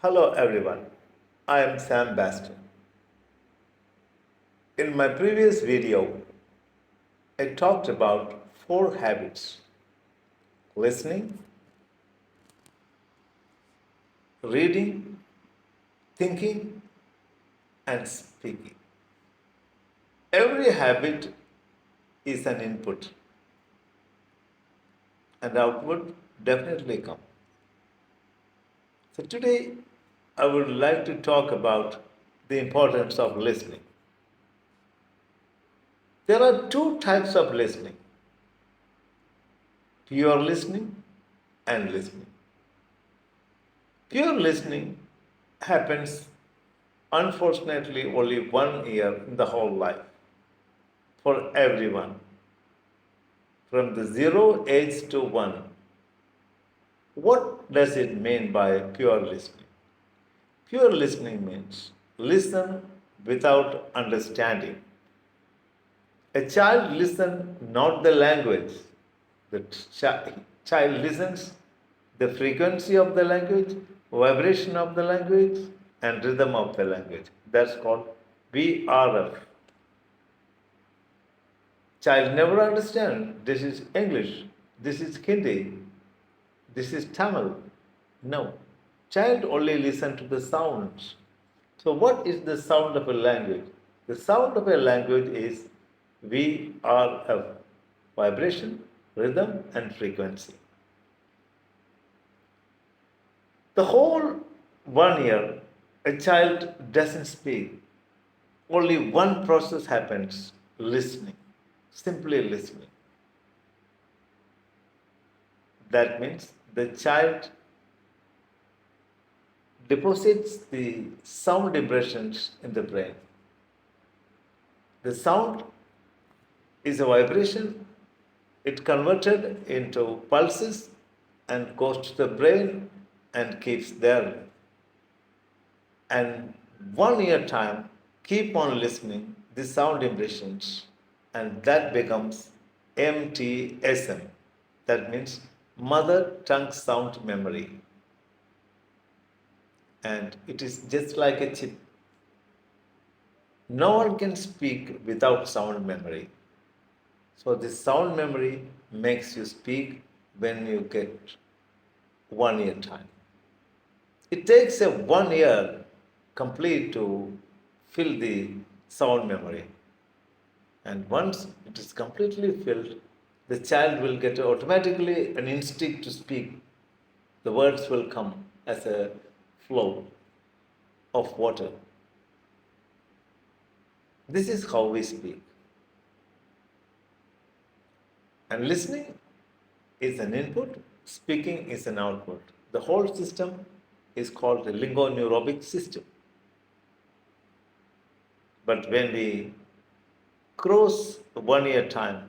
Hello everyone, I am Sam Baston. In my previous video, I talked about four habits: listening, reading, thinking, and speaking. Every habit is an input, and output definitely come. So today, I would like to talk about the importance of listening. There are two types of listening: pure listening and listening. Pure listening happens, unfortunately, only 1 year in the whole life for everyone, from the zero age to one. What does it mean by pure listening? Pure listening means listen without understanding. A child listens not the language. The child listens the frequency of the language, vibration of the language, and rhythm of the language. That's called VRF. Child never understand this is English, this is Hindi, this is Tamil. No. Child only listen to the sounds. So what is the sound of a language? The sound of a language is VRF, vibration, rhythm, and frequency. The whole 1 year, a child doesn't speak. Only one process happens: listening, simply listening. That means the child deposits the sound impressions in the brain. The sound is a vibration, it converted into pulses and goes to the brain and keeps there. And 1 year time, keep on listening the sound impressions, and that becomes MTSM. That means mother tongue sound memory. And it is just like a chip. No one can speak without sound memory. So this sound memory makes you speak when you get 1 year time. It takes a 1 year complete to fill the sound memory. And once it is completely filled, the child will get automatically an instinct to speak. The words will come as a flow of water. This is how we speak. And listening is an input, speaking is an output. The whole system is called the lingoneurobic system. But when we cross 1 year time,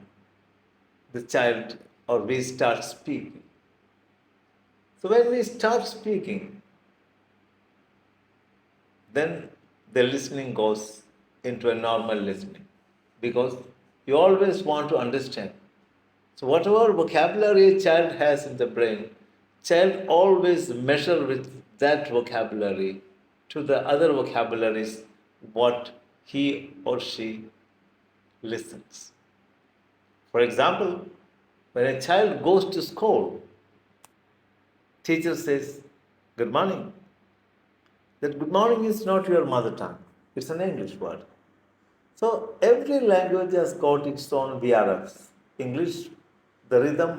the child or we start speaking. So when we start speaking, then the listening goes into a normal listening because you always want to understand. So whatever vocabulary a child has in the brain, child always measure with that vocabulary to the other vocabularies what he or she listens. For example, when a child goes to school, teacher says, "Good morning." That good morning is not your mother tongue, it's an English word. So every language has got its own VRFs. English, the rhythm,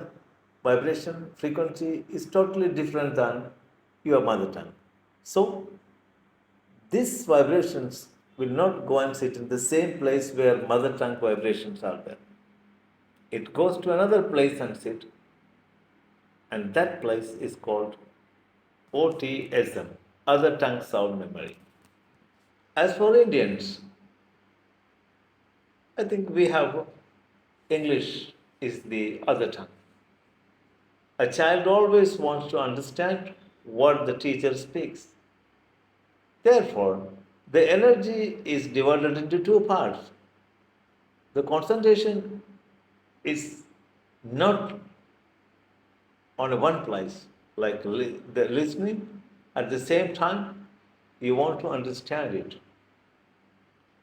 vibration, frequency is totally different than your mother tongue. So these vibrations will not go and sit in the same place where mother tongue vibrations are there. It goes to another place and sit, and that place is called OTSM, other tongue sound memory. As for Indians, I think we have English is the other tongue. A child always wants to understand what the teacher speaks. Therefore, the energy is divided into two parts. The concentration is not on one place, like the listening, At the same time, you want to understand it.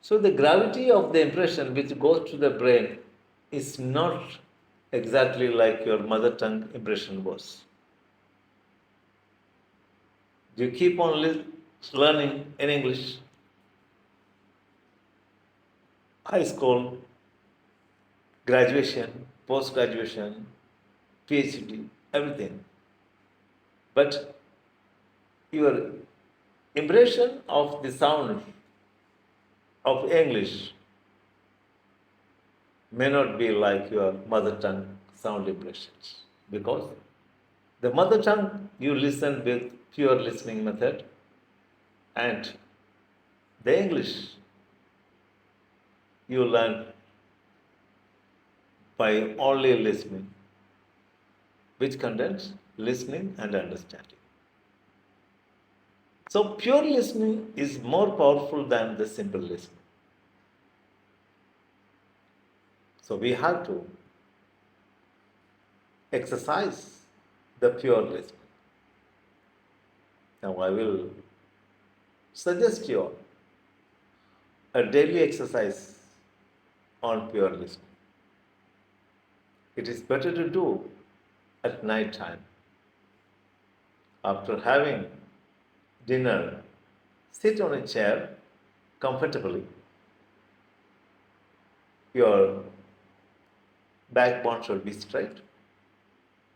So the gravity of the impression which goes to the brain is not exactly like your mother tongue impression was. You keep on learning in English, high school, graduation, post graduation, PhD, everything. But your impression of the sound of English may not be like your mother tongue sound impressions because the mother tongue you listen with pure listening method and the English you learn by only listening, which contains listening and understanding. So pure listening is more powerful than the simple listening. So we have to exercise the pure listening. Now I will suggest you a daily exercise on pure listening. It is better to do at night time. After having dinner, sit on a chair comfortably. Your backbone should be straight.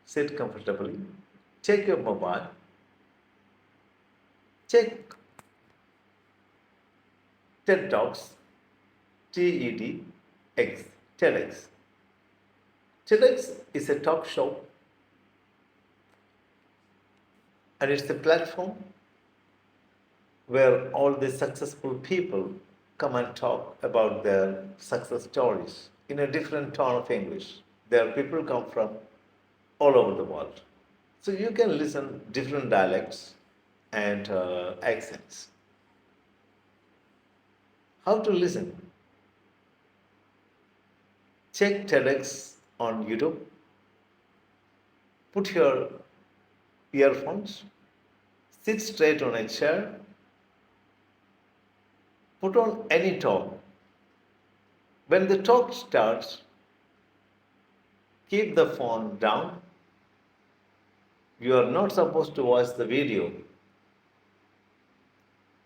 Sit comfortably. Check your mobile. Check TED Talks, TEDx, TEDx. TEDx is a talk show and it's a platform where all the successful people come and talk about their success stories in a different tone of English. There people come from all over the world. So you can listen different dialects and accents. How to listen? Check TEDx on YouTube. Put your earphones. Sit straight on a chair. Put on any talk. When the talk starts, keep the phone down. You are not supposed to watch the video.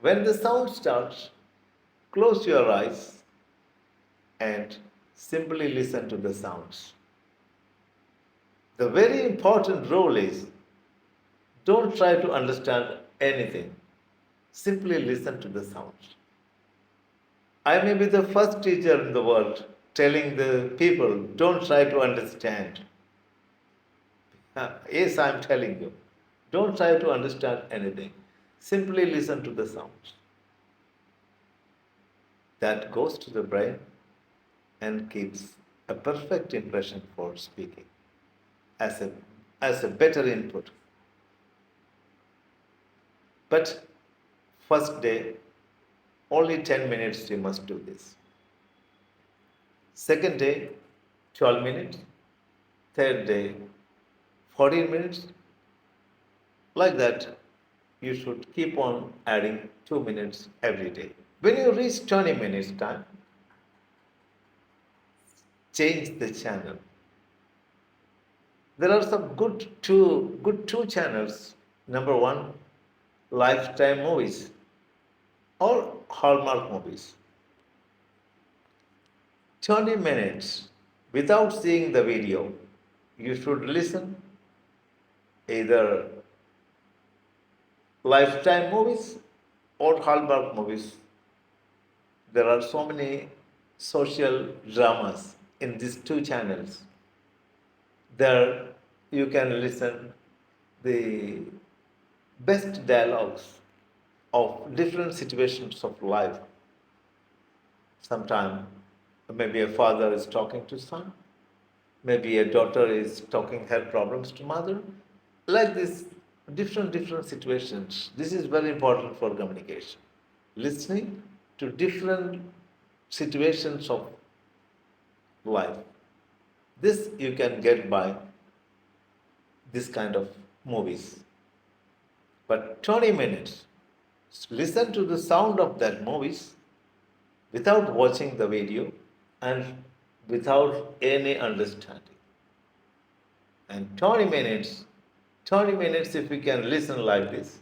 When the sound starts, close your eyes and simply listen to the sounds. The very important rule is don't try to understand anything. Simply listen to the sounds. I may be the first teacher in the world telling the people don't try to understand. Yes, I'm telling you. Don't try to understand anything. Simply listen to the sounds. That goes to the brain and gives a perfect impression for speaking as a better input. But first day, only 10 minutes you must do this. Second day, 12 minutes. Third day, 14 minutes. Like that, you should keep on adding 2 minutes every day. When you reach 20 minutes time, change the channel. There are some good two channels. Number one, Lifetime movies or Hallmark movies. 20 minutes without seeing the video. You should listen either Lifetime movies or Hallmark movies. There are so many social dramas in these two channels. There you can listen the best dialogues of different situations of life. Sometimes maybe a father is talking to son, maybe a daughter is talking her problems to mother. Like this, different situations. This is very important for communication. Listening to different situations of life. This you can get by this kind of movies. But 20 minutes, listen to the sound of that movies without watching the video and without any understanding. And 20 minutes if we can listen like this,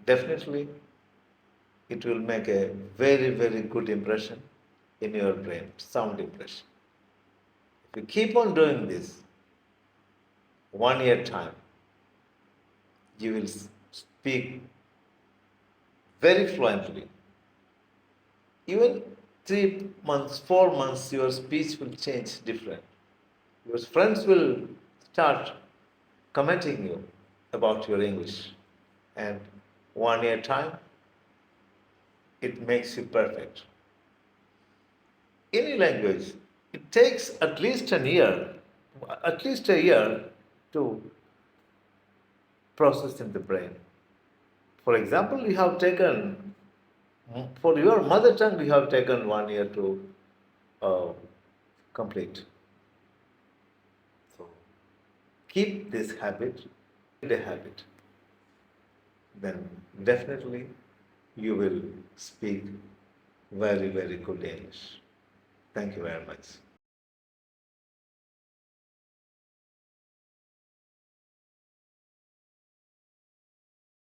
definitely it will make a very, very good impression in your brain, sound impression. If you keep on doing this, 1 year time, you will speak very fluently. Even 3 months, 4 months, your speech will change different. Your friends will start commenting you about your English. And 1 year time, it makes you perfect. Any language, it takes at least a year to process in the brain. For example, you have taken, for your mother tongue, you have taken 1 year to uh, complete. So keep this habit, the habit, then definitely you will speak very, very good English. Thank you very much.